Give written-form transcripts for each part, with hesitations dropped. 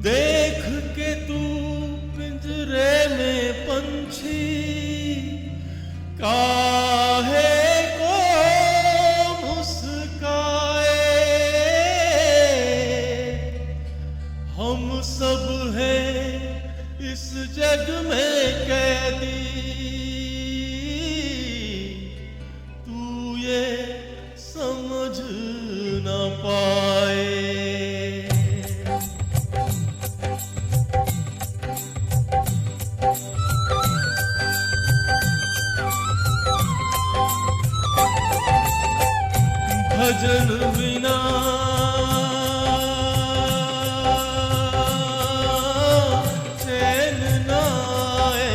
देख के तू पिंजरे में पंछी काहे को मुस्काए। हम सब हैं इस जग में कैदी, तू ये समझ न पाए। भजन बिना चैन न आए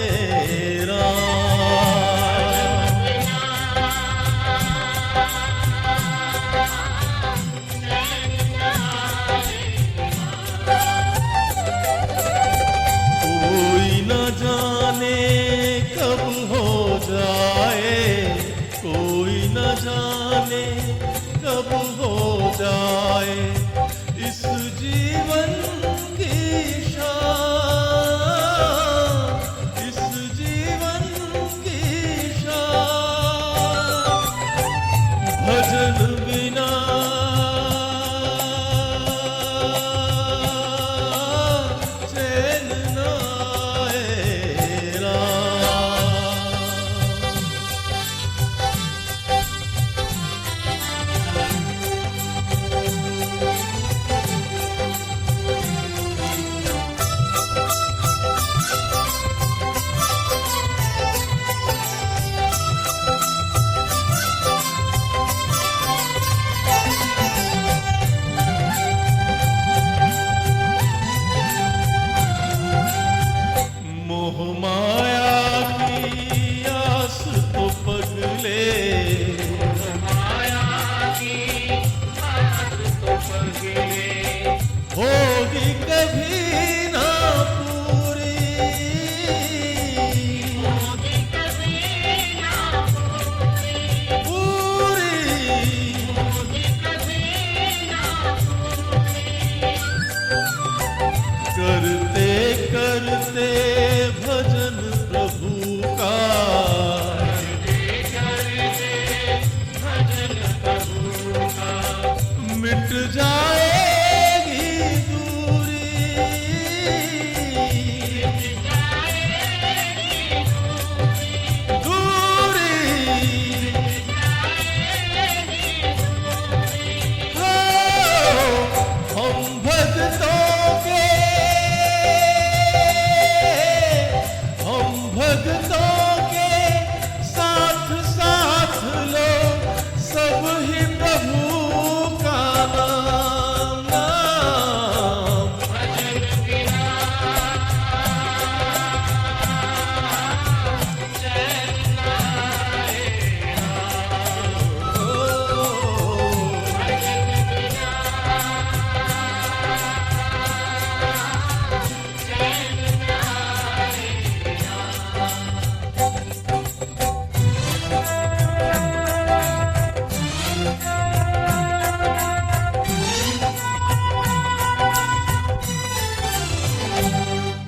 राम। कोई न जाने कब हो जाए, कोई न जाने कब हो जाए इस जीवन की शान, इस जीवन की शान। भजन बिना चैन न आए राम। मोह माया की आस तो पगले, होगी कभी ना पूरी, पूरी। करते करते भजन प्रभु का, मिट जाएगी दूरी, दूरी। हो हम भक्तों के, हम भक्तों के साथ साथ लो सब ही प्रभु का नाम, नाम।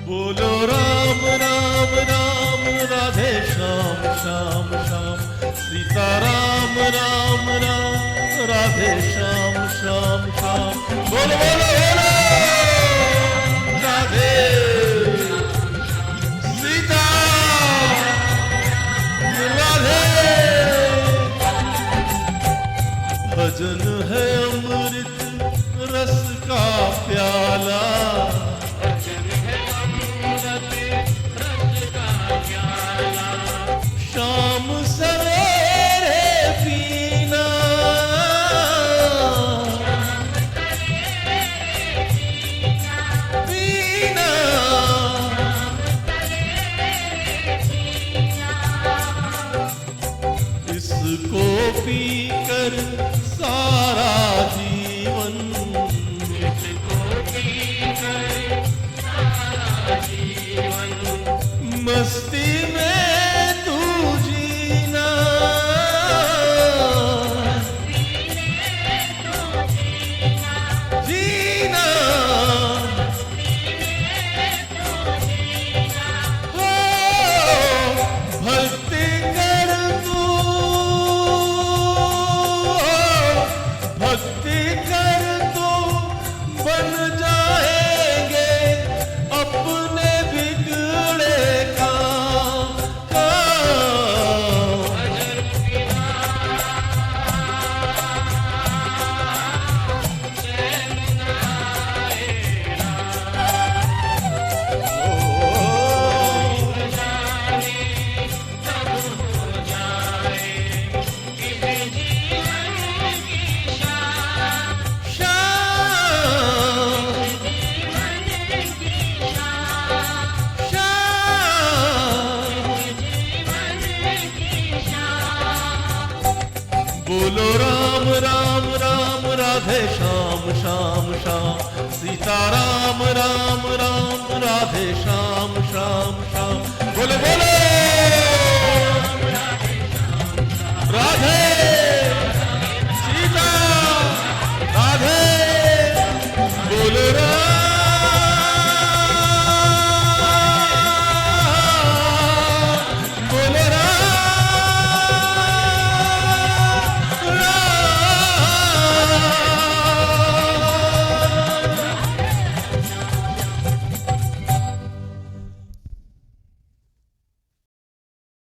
बोलो राम राम राम राधे श्याम श्याम श्याम, सीता राम राम राम राधे श्याम श्याम श्याम। बोलो बोलो बोलो राधे सीता राधे। भजन है अमृत रस का प्याला, शाम सवेरे पीना, पीना। इसको पीकर सारा जीवन, इसको पीकर श्याम श्याम श्याम सीता राम राम राम राधे श्याम श्याम श्याम बोले बोले